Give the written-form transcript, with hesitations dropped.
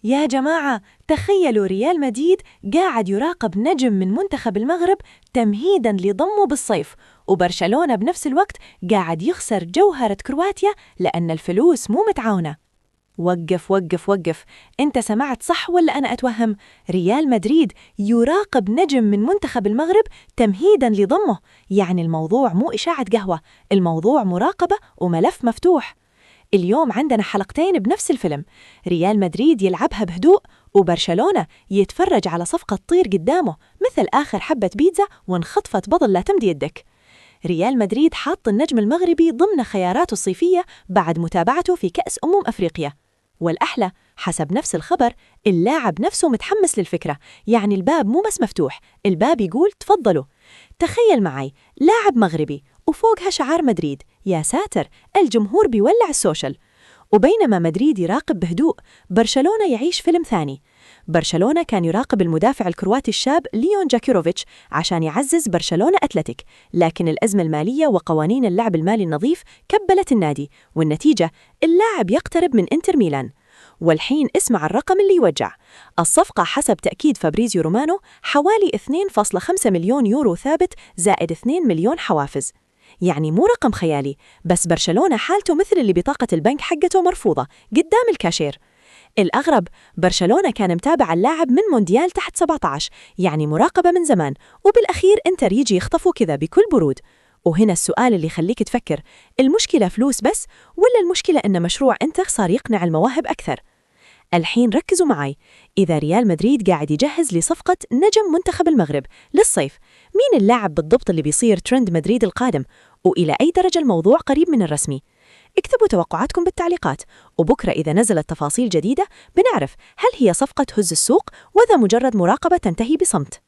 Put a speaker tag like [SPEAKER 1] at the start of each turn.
[SPEAKER 1] يا جماعة، تخيلوا ريال مدريد قاعد يراقب نجم من منتخب المغرب تمهيداً لضمه بالصيف، وبرشلونة بنفس الوقت قاعد يخسر جوهرة كرواتيا لأن الفلوس مو متعاونة. وقف وقف وقف، انت سمعت صح ولا أنا أتوهم؟ ريال مدريد يراقب نجم من منتخب المغرب تمهيداً لضمه، يعني الموضوع مو إشاعة قهوة، الموضوع مراقبة وملف مفتوح. اليوم عندنا حلقتين بنفس الفيلم، ريال مدريد يلعبها بهدوء وبرشلونة يتفرج على صفقة تطير قدامه مثل آخر حبة بيتزا وانخطفت بضل لا تمدي يدك. ريال مدريد حاط النجم المغربي ضمن خياراته الصيفية بعد متابعته في كأس أفريقيا. والأحلى حسب نفس الخبر اللاعب نفسه متحمس للفكرة، يعني الباب مو بس مفتوح، الباب يقول تفضلوا. تخيل معي لاعب مغربي وفوقها شعار مدريد، يا ساتر، الجمهور بيولع السوشيال. وبينما مدريد يراقب بهدوء، برشلونة يعيش فيلم ثاني. برشلونة كان يراقب المدافع الكرواتي الشاب ليون جاكيروفيتش عشان يعزز برشلونة أتلتيك، لكن الأزمة المالية وقوانين اللعب المالي النظيف كبلت النادي، والنتيجة اللاعب يقترب من إنتر ميلان. والحين اسمع الرقم اللي يوجع. الصفقة حسب تأكيد فابريزيو رومانو حوالي 2.5 مليون يورو ثابت زائد 2 مليون حوافز. يعني مو رقم خيالي، بس برشلونة حالته مثل اللي بطاقة البنك حقته مرفوضة قدام الكاشير. الأغرب برشلونة كان متابع اللاعب من مونديال تحت 17، يعني مراقبة من زمان، وبالأخير إنتر يجي يخطفه كذا بكل برود. وهنا السؤال اللي يخليك تفكر، المشكلة فلوس بس ولا المشكلة إن مشروع إنتر صار يقنع المواهب أكثر؟ الحين ركزوا معي، إذا ريال مدريد قاعد يجهز لصفقة نجم منتخب المغرب للصيف، مين اللاعب بالضبط اللي بيصير ترند مدريد القادم؟ وإلى أي درجة الموضوع قريب من الرسمي؟ اكتبوا توقعاتكم بالتعليقات، وبكرة إذا نزلت تفاصيل جديدة بنعرف هل هي صفقة هز السوق وذا مجرد مراقبة تنتهي بصمت.